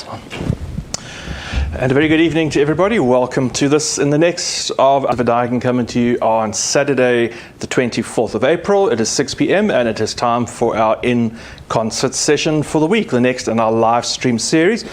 And a very good evening to everybody. Welcome to this in the next of the Duigan coming to you on Saturday, the 24th of April. It is 6 p.m. and it is time for our in-concert session for the week, the next in our live stream series.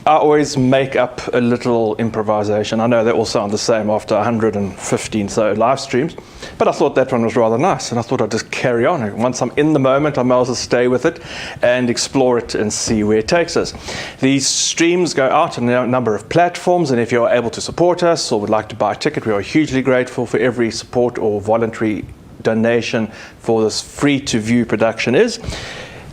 I always make up a little improvisation. I know they all sound the same after 115 so live streams, but I thought that one was rather nice, and I thought I'd just carry on. Once I'm in the moment, I might as well stay with it and explore it and see where it takes us. These streams go out on a number of platforms, and if you're able to support us or would like to buy a ticket, we are hugely grateful for every support or voluntary donation for this free-to-view production is.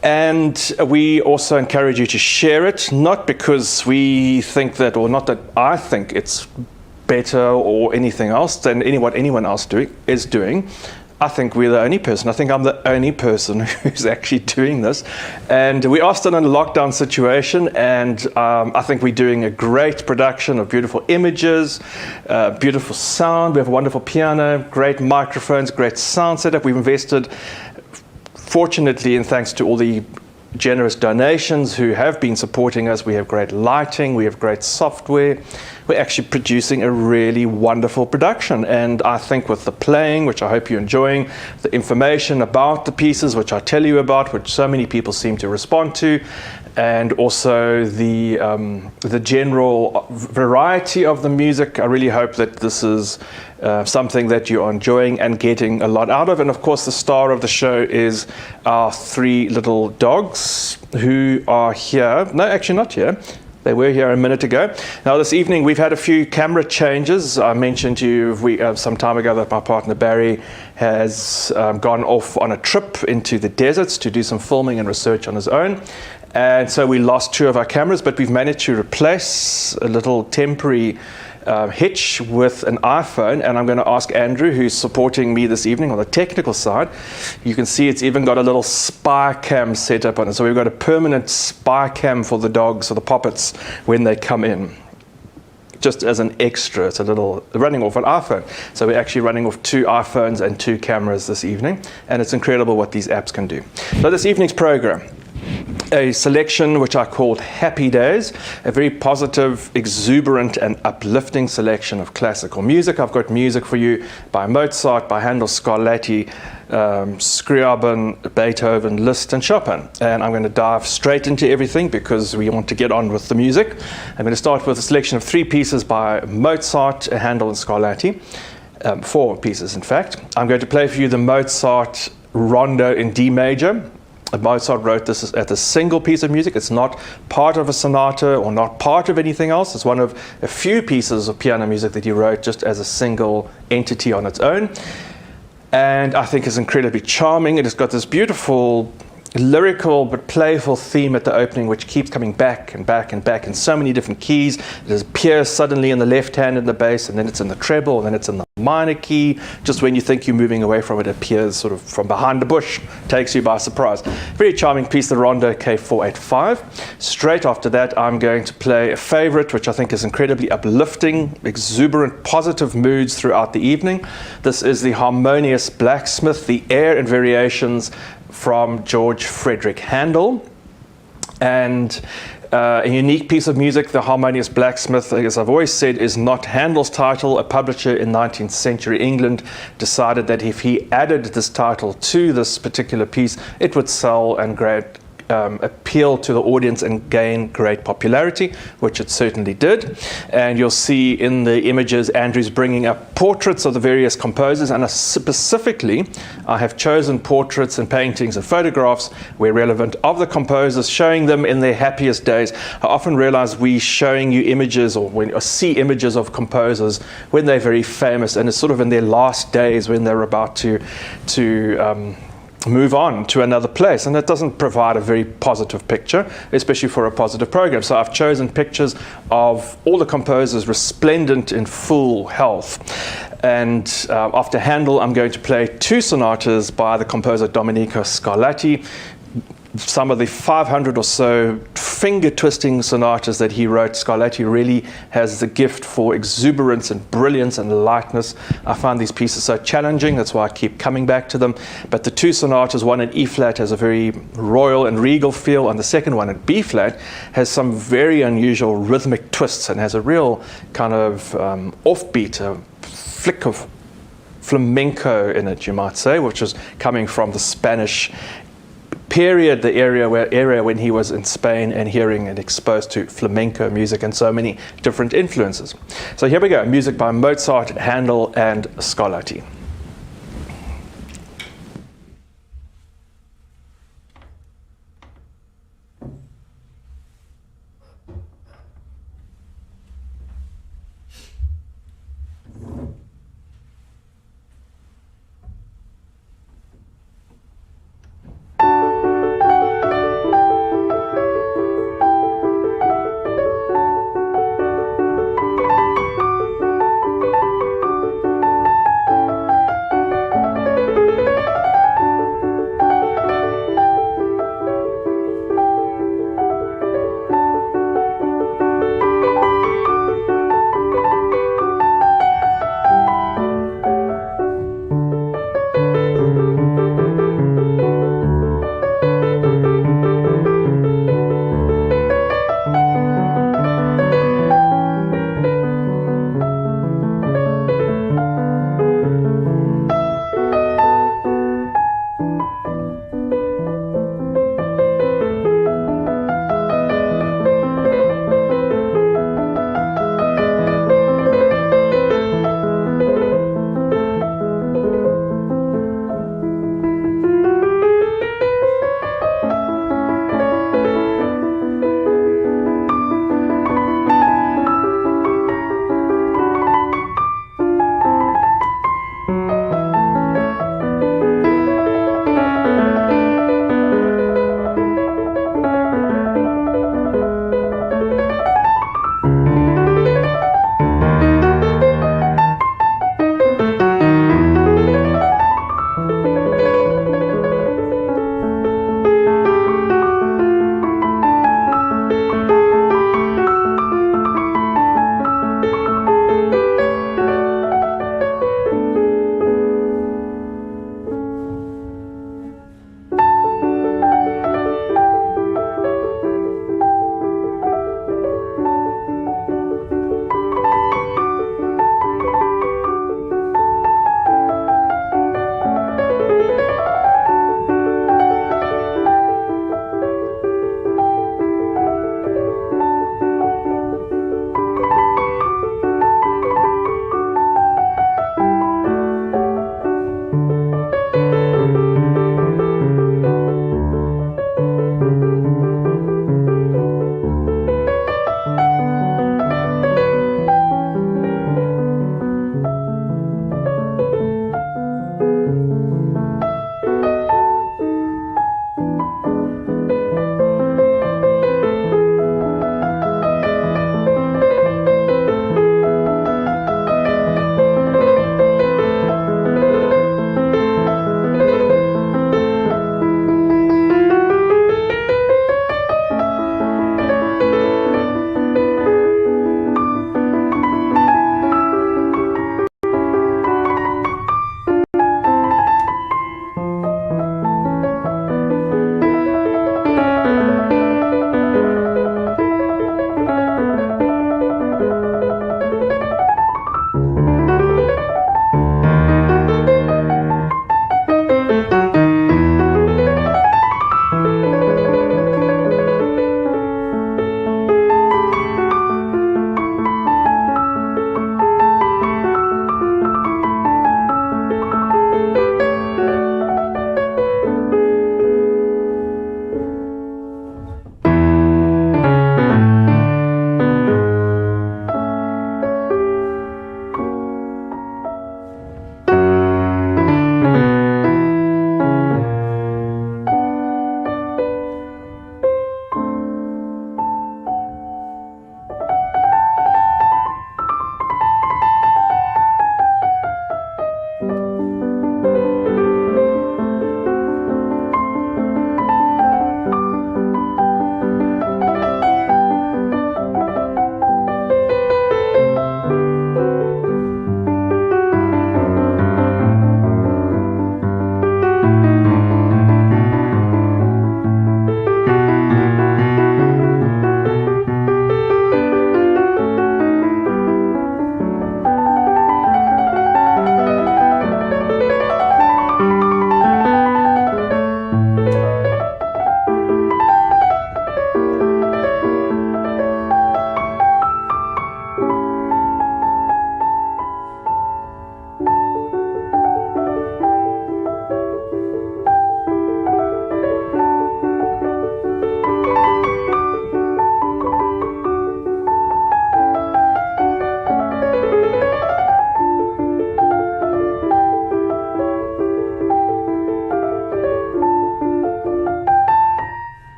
And we also encourage you to share it, not because we think that, or not that I think it's better or anything else than what anyone else is doing. I think we're the only person. I think I'm the only person who's actually doing this. And we are still in a lockdown situation, and I think we're doing a great production of beautiful images, beautiful sound. We have a wonderful piano, great microphones, great sound setup. We've invested, fortunately, and thanks to all the generous donations who have been supporting us, we have great lighting, we have great software. We're actually producing a really wonderful production. And I think with the playing, which I hope you're enjoying, the information about the pieces, which I tell you about, which so many people seem to respond to, and also the general variety of the music, I really hope that this is something that you are enjoying and getting a lot out of. And of course, the star of the show is our three little dogs who are here. No, actually not here. They were here a minute ago. Now this evening we've had a few camera changes. I mentioned to you some time ago that my partner Barry has gone off on a trip into the deserts to do some filming and research on his own. And so we lost two of our cameras, but we've managed to replace a little temporary hitch with an iPhone, and I'm going to ask Andrew, who's supporting me this evening on the technical side. You can see it's even got a little spy cam set up on it. So we've got a permanent spy cam for the dogs or the puppets when they come in. Just as an extra, it's a little running off an iPhone. So we're actually running off two iPhones and two cameras this evening, and it's incredible what these apps can do. So this evening's program, a selection which I called Happy Days, a very positive, exuberant and uplifting selection of classical music. I've got music for you by Mozart, by Handel, Scarlatti, Scriabin, Beethoven, Liszt and Chopin. And I'm going to dive straight into everything because we want to get on with the music. I'm going to start with a selection of three pieces by Mozart, Handel and Scarlatti. Four pieces, in fact. I'm going to play for you the Mozart Rondo in D major. Mozart wrote this as a single piece of music. It's not part of a sonata or not part of anything else. It's one of a few pieces of piano music that he wrote just as a single entity on its own. And I think it's incredibly charming. It has got this beautiful lyrical but playful theme at the opening, which keeps coming back and back and back in so many different keys. It appears suddenly in the left hand in the bass, and then it's in the treble, and then it's in the minor key. Just when you think you're moving away from it, it appears sort of from behind the bush, takes you by surprise. Very charming piece, the Rondo K485. Straight after that, I'm going to play a favorite, which I think is incredibly uplifting, exuberant, positive moods throughout the evening. This is the Hamoniuos Blacksmith, the Air and Variations from George Frederick Handel. And a unique piece of music. The Hamoniuos Blacksmith, as I've always said, is not Handel's title. A publisher in 19th century England decided that if he added this title to this particular piece, it would sell and appeal to the audience and gain great popularity, which it certainly did. And you'll see in the images, Andrew's bringing up portraits of the various composers, and specifically, I have chosen portraits and paintings and photographs where relevant of the composers, showing them in their happiest days. I often realize we showing you images or see images of composers when they're very famous, and it's sort of in their last days when they're about to move on to another place, and that doesn't provide a very positive picture, especially for a positive program. So I've chosen pictures of all the composers resplendent in full health. And after Handel, I'm going to play two sonatas by the composer Domenico Scarlatti, some of the 500 or so finger-twisting sonatas that he wrote, Scarlatti really has the gift for exuberance and brilliance and lightness. I find these pieces so challenging, that's why I keep coming back to them. But the two sonatas, one in E-flat has a very royal and regal feel, and the second one in B-flat has some very unusual rhythmic twists and has a real kind of offbeat, a flick of flamenco in it, you might say, which is coming from the Spanish period, the area when he was in Spain and hearing and exposed to flamenco music and so many different influences. So here we go, music by Mozart, Handel and Scarlatti.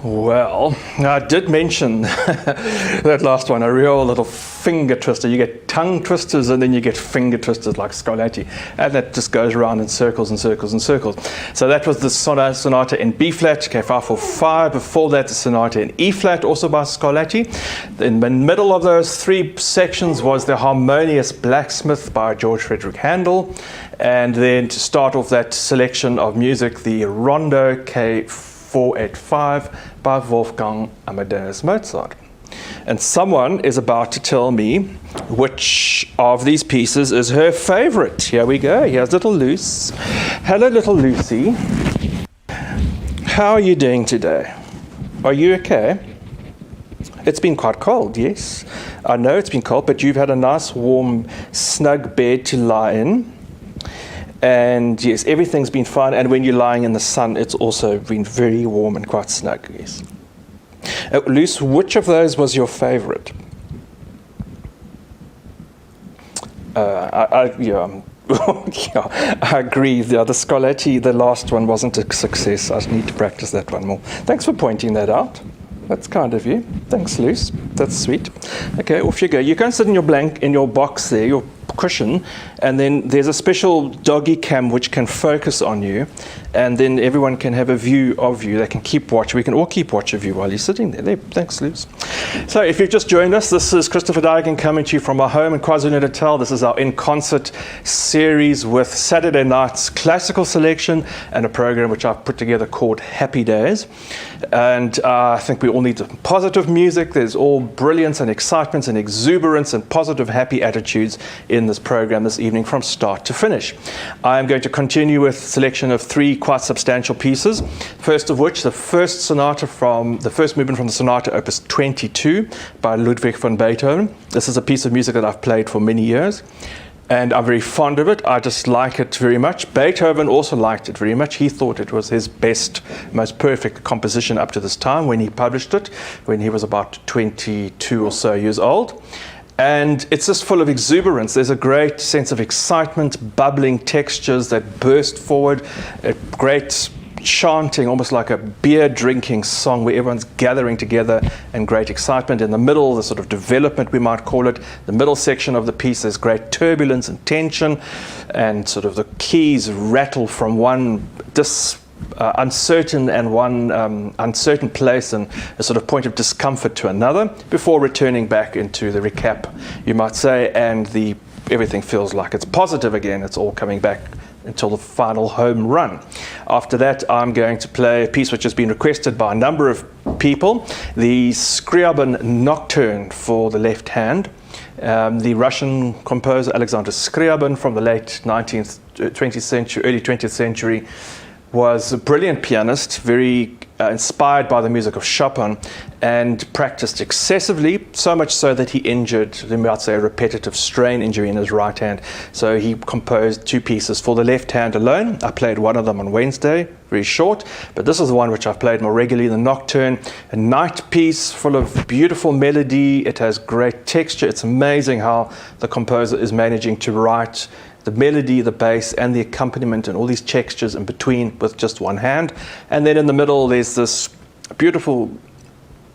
Well, I did mention that last one, a real little finger twister. You get tongue twisters and then you get finger twisters like Scarlatti, and that just goes around in circles and circles and circles. So that was the Sonata in B flat, K545. Before that, the Sonata in E flat, also by Scarlatti. In the middle of those three sections was the Hamoniuos Blacksmith by George Frederick Handel. And then to start off that selection of music, the Rondo K485 by Wolfgang Amadeus Mozart. And someone is about to tell me which of these pieces is her favorite. Here we go. Here's little Luce. Hello, little Lucy. How are you doing today? Are you okay? It's been quite cold, yes. I know it's been cold, but you've had a nice, warm, snug bed to lie in. And yes, everything's been fine. And when you're lying in the sun, it's also been very warm and quite snug, yes. Luce, which of those was your favorite? Yeah, I agree. The Scarlatti, the last one, wasn't a success. I need to practice that one more. Thanks for pointing that out. That's kind of you. Thanks, Luce. That's sweet. Okay, off you go. You can sit in your box there, your cushion, and then there's a special doggy cam which can focus on you, and then everyone can have a view of you. They can keep watch. We can all keep watch of you while you're sitting there. Thanks, Luce. So if you've just joined us, this is Christopher Duigan coming to you from our home in KwaZulu-Natal. This is our in-concert series with Saturday night's classical selection and a program which I've put together called Happy Days. And I think we all need positive music. There's all brilliance and excitement and exuberance and positive, happy attitudes in this program this evening from start to finish. I am going to continue with a selection of three quite substantial pieces. First of which, the first movement from the Sonata, Opus 22 by Ludwig van Beethoven. This is a piece of music that I've played for many years, and I'm very fond of it. I just like it very much. Beethoven also liked it very much. He thought it was his best, most perfect composition up to this time when he published it, when he was about 22 or so years old. And it's just full of exuberance. There's a great sense of excitement, bubbling textures that burst forward, a great chanting, almost like a beer drinking song where everyone's gathering together and great excitement. In the middle, the sort of development, we might call it, the middle section of the piece, there's great turbulence and tension, and sort of the keys rattle from one uncertain place and a sort of point of discomfort to another before returning back into the recap, you might say, and everything feels like it's positive again. It's all coming back until the final home run. After that, I'm going to play a piece which has been requested by a number of people, the Scriabin Nocturne for the left hand. The Russian composer Alexander Scriabin from the late 20th century, early 20th century, was a brilliant pianist, very inspired by the music of Chopin, and practiced excessively, so much so that he injured, you might say, a repetitive strain injury in his right hand. So he composed two pieces for the left hand alone. I played one of them on Wednesday, very short, but this is the one which I've played more regularly, the Nocturne, a night piece full of beautiful melody. It has great texture. It's amazing how the composer is managing to write the melody, the bass, and the accompaniment, and all these textures in between with just one hand. And then in the middle, there's this beautiful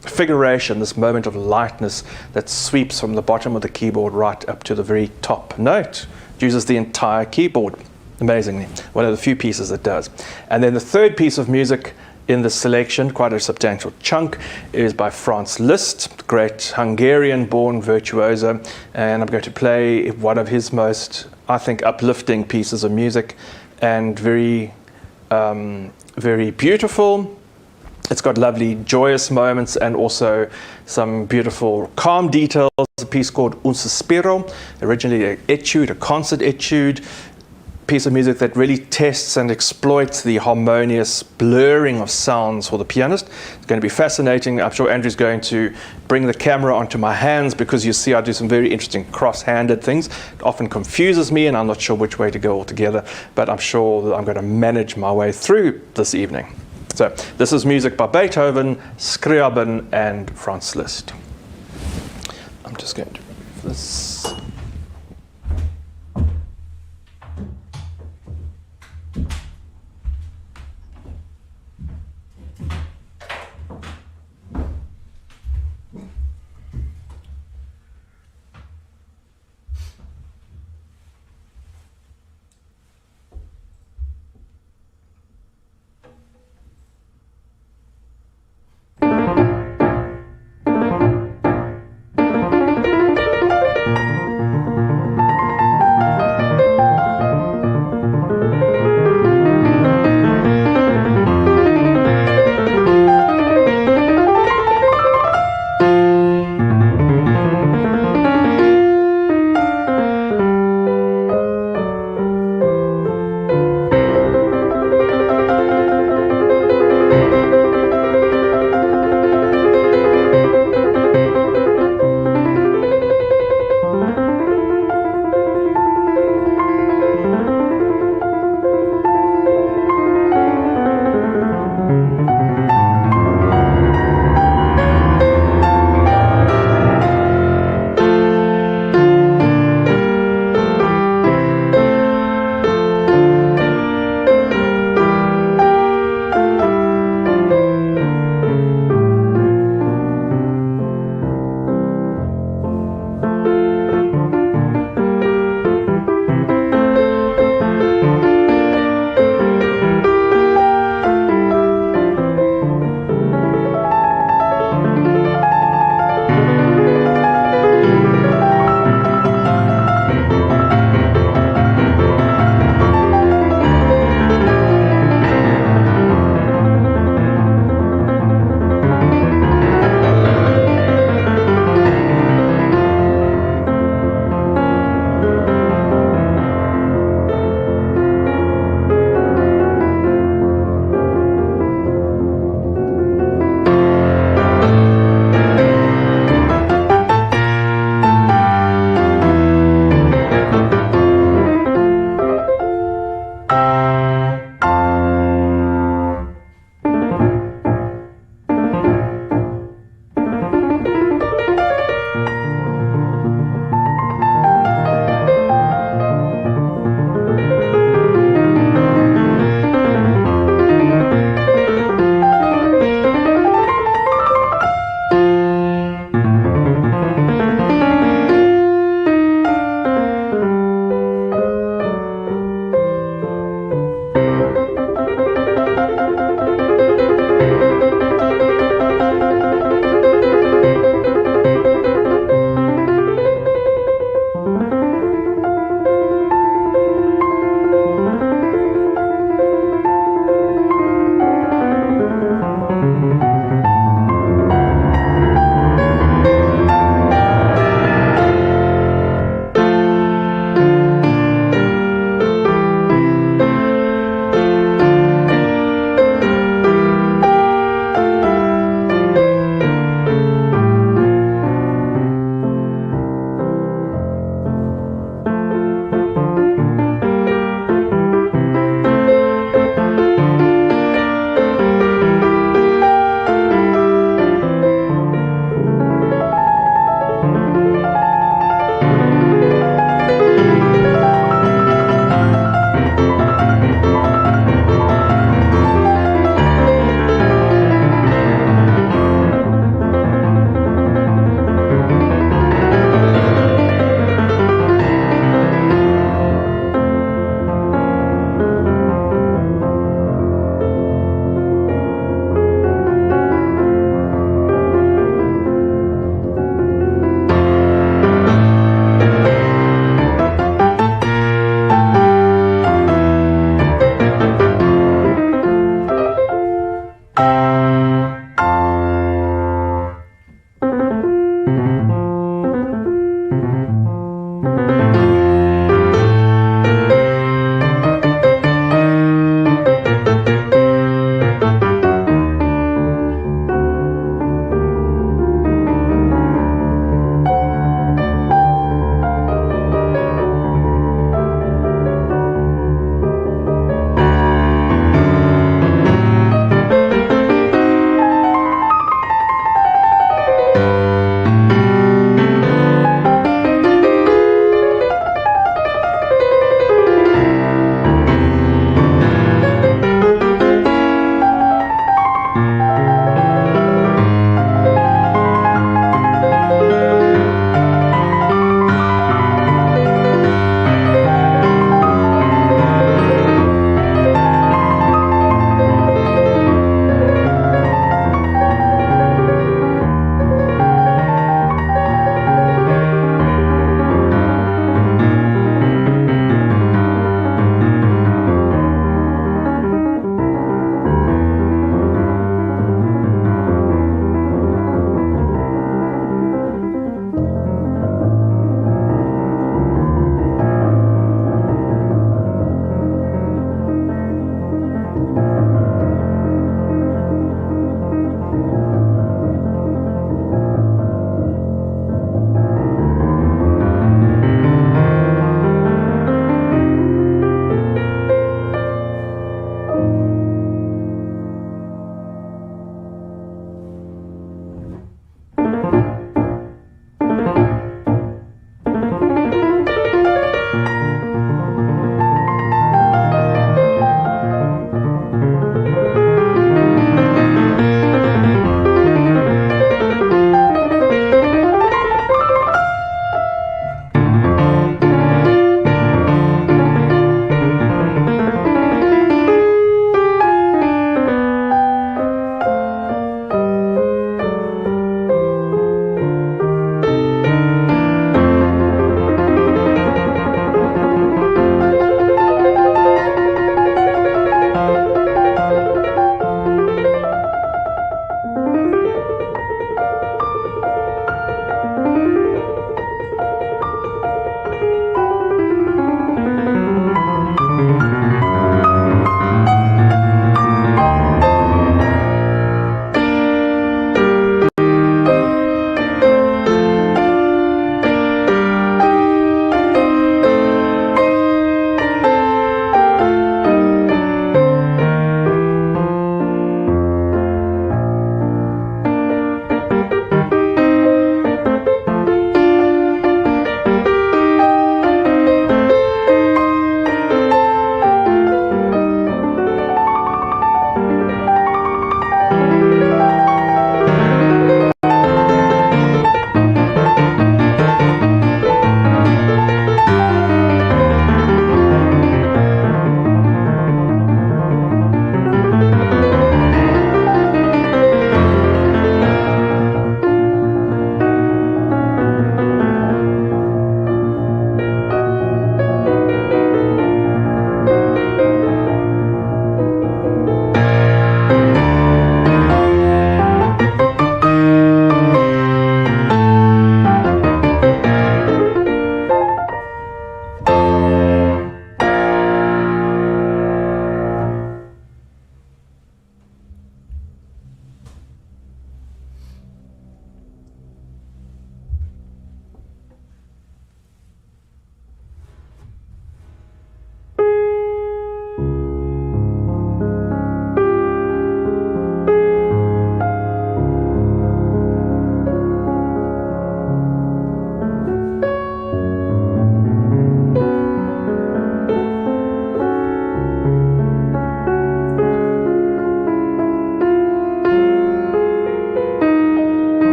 figuration, this moment of lightness that sweeps from the bottom of the keyboard right up to the very top note. It uses the entire keyboard, amazingly. One of the few pieces it does. And then the third piece of music in this selection, quite a substantial chunk, is by Franz Liszt, great Hungarian-born virtuoso. And I'm going to play one of his most, I think, uplifting pieces of music, and very, very beautiful. It's got lovely, joyous moments and also some beautiful, calm details. A piece called Un sospiro, originally an etude, a concert etude, piece of music that really tests and exploits the harmonious blurring of sounds for the pianist. It's going to be fascinating. I'm sure Andrew's going to bring the camera onto my hands, because you see I do some very interesting cross-handed things. It often confuses me and I'm not sure which way to go altogether, but I'm sure that I'm going to manage my way through this evening. So this is music by Beethoven, Scriabin, and Franz Liszt. I'm just going to remove this.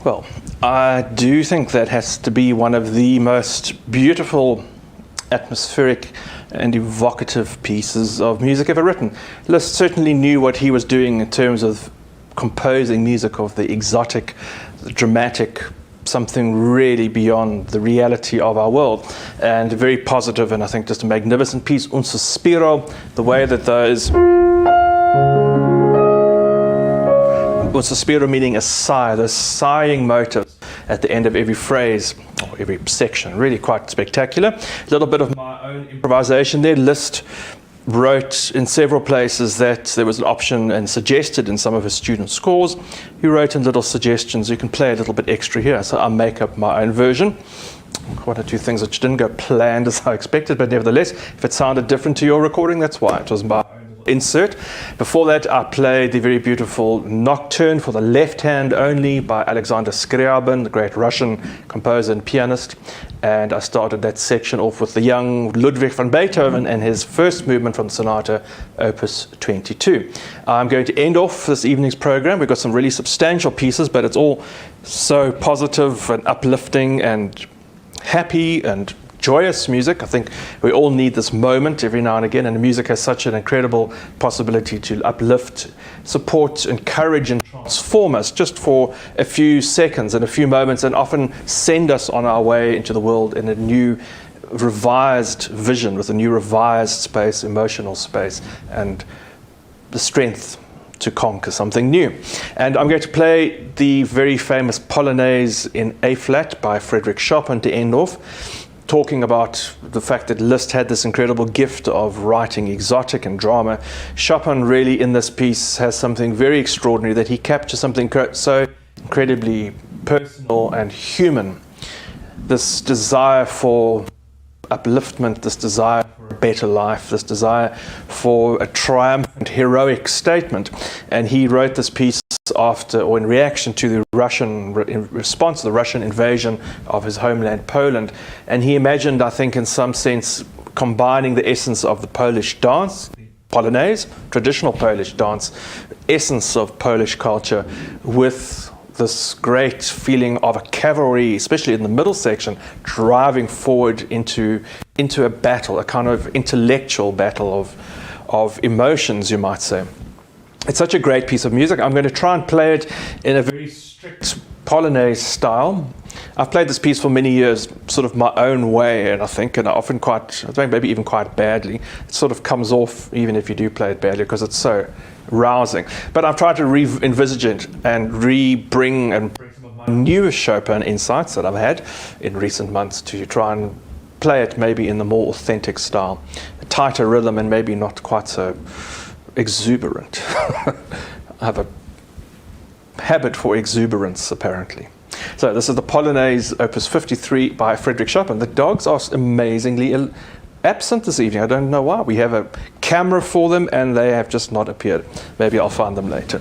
Well, I do think that has to be one of the most beautiful, atmospheric and evocative pieces of music ever written. Liszt certainly knew what he was doing in terms of composing music of the exotic, the dramatic, something really beyond the reality of our world, and very positive, and I think just a magnificent piece. Un sospiro, the way that those un sospiro meaning a sigh, the sighing motives at the end of every phrase or every section, really quite spectacular. A little bit of my own improvisation there. Liszt wrote in several places that there was an option and suggested in some of his student scores. He wrote in little suggestions, you can play a little bit extra here, so I'll make up my own version. One or two things which didn't go planned as I expected, but nevertheless, if it sounded different to your recording, that's why. It was my own insert. Before that, I played the very beautiful Nocturne for the left hand only by Alexander Scriabin, the great Russian composer and pianist. And I started that section off with the young Ludwig van Beethoven and his first movement from the Sonata, Opus 22. I'm going to end off this evening's program. We've got some really substantial pieces, but it's all so positive and uplifting and happy and joyous music. I think we all need this moment every now and again, and music has such an incredible possibility to uplift, support, encourage, and transform us just for a few seconds and a few moments, and often send us on our way into the world in a new, revised vision, with a new revised space, emotional space, and the strength to conquer something new. And I'm going to play the very famous Polonaise in A flat by Frédéric Chopin to end off, talking about the fact that Liszt had this incredible gift of writing exotic and drama. Chopin really in this piece has something very extraordinary, that he captures something so incredibly personal and human. This desire for upliftment, this desire for a better life, this desire for a triumphant, heroic statement. And he wrote this piece after, or in reaction to the in response to the Russian invasion of his homeland, Poland. And he imagined, I think, in some sense, combining the essence of the Polish dance, Polonaise, traditional Polish dance, essence of Polish culture, with this great feeling of a cavalry, especially in the middle section, driving forward into a battle, a kind of intellectual battle of emotions, you might say. It's such a great piece of music. I'm going to try and play it in a very strict Polonaise style. I've played this piece for many years, sort of my own way, and I think often maybe even quite badly. It sort of comes off even if you do play it badly, because it's so rousing. But I've tried to re-envisage it and bring some of my newest Chopin insights that I've had in recent months to try and play it maybe in the more authentic style, a tighter rhythm, and maybe not quite so exuberant. I have a habit for exuberance, apparently. So this is the Polonaise, Opus 53 by Frédéric Chopin. The dogs are amazingly absent this evening. I don't know why. We have a camera for them and they have just not appeared. Maybe I'll find them later.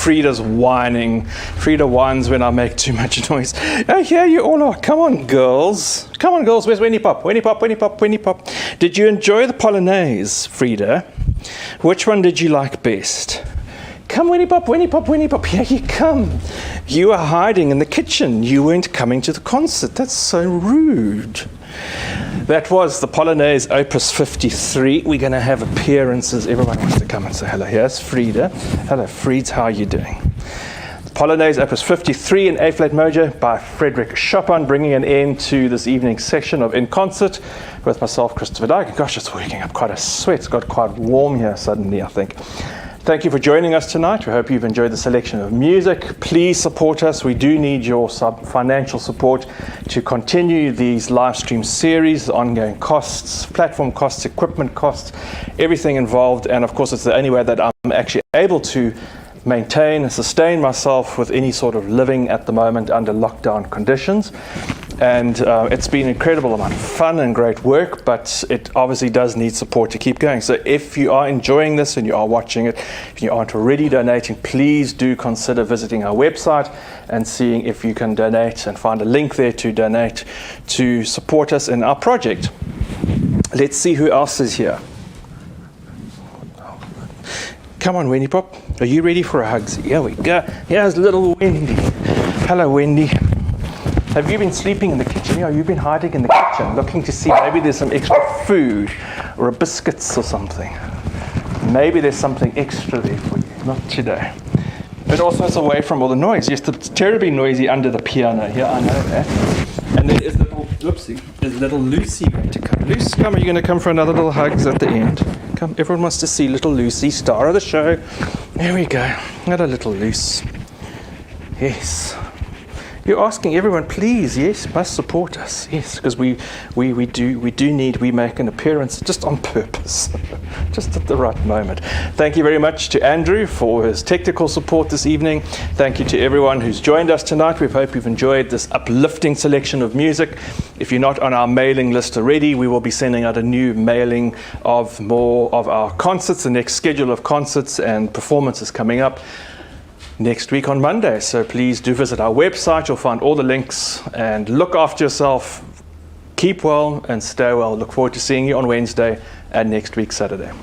Frida's whining. Frida whines when I make too much noise. Oh, here you all are. Come on, girls. Come on, girls. Where's Winnie Pop? Winnie Pop, Winnie Pop, Winnie Pop. Did you enjoy the Polonaise, Frida? Which one did you like best? Come, Winnie Pop, Winnie Pop, Winnie Pop. Here you come. You are hiding in the kitchen. You weren't coming to the concert. That's so rude. That was the Polonaise Opus 53. We're going to have appearances. Everyone wants to come and say hello. Here's Frida. Hello, Frieds. How are you doing? The Polonaise Opus 53 in A-flat major by Frédéric Chopin, bringing an end to this evening's session of In Concert with myself, Christopher Duigan. Gosh, it's working up quite a sweat. It's got quite warm here suddenly, I think. Thank you for joining us tonight. We hope you've enjoyed the selection of music. Please support us. We do need your financial support to continue these live stream series, the ongoing costs, platform costs, equipment costs, everything involved. And of course, it's the only way that I'm actually able to maintain and sustain myself with any sort of living at the moment under lockdown conditions. And it's been an incredible amount of fun and great work, but it obviously does need support to keep going. So if you are enjoying this and you are watching it, if you aren't already donating, please do consider visiting our website and seeing if you can donate and find a link there to donate to support us in our project. Let's see who else is here. Come on, Wendy Pop. Are you ready for a hug? Here we go. Here's little Wendy. Hello, Wendy. Have you been sleeping in the kitchen? Yeah, you've been hiding in the kitchen, looking to see maybe there's some extra food or a biscuits or something. Maybe there's something extra there for you. Not today. But also it's away from all the noise. Yes, it's terribly noisy under the piano. Yeah, I know that. And then is little, whoopsie, is little Lucy going to come? Lucy, come, are you going to come for another little hugs at the end? Come, everyone wants to see little Lucy, star of the show. There we go. Got a little Luce. Yes. You're asking everyone, please, yes, must support us, yes, because we make an appearance just on purpose, just at the right moment. Thank you very much to Andrew for his technical support this evening. Thank you to everyone who's joined us tonight. We hope you've enjoyed this uplifting selection of music. If you're not on our mailing list already, we will be sending out a new mailing of more of our concerts, the next schedule of concerts and performances coming up next week on Monday. So please do visit our website. You'll find all the links, and look after yourself. Keep well and stay well. Look forward to seeing you on Wednesday and next week Saturday.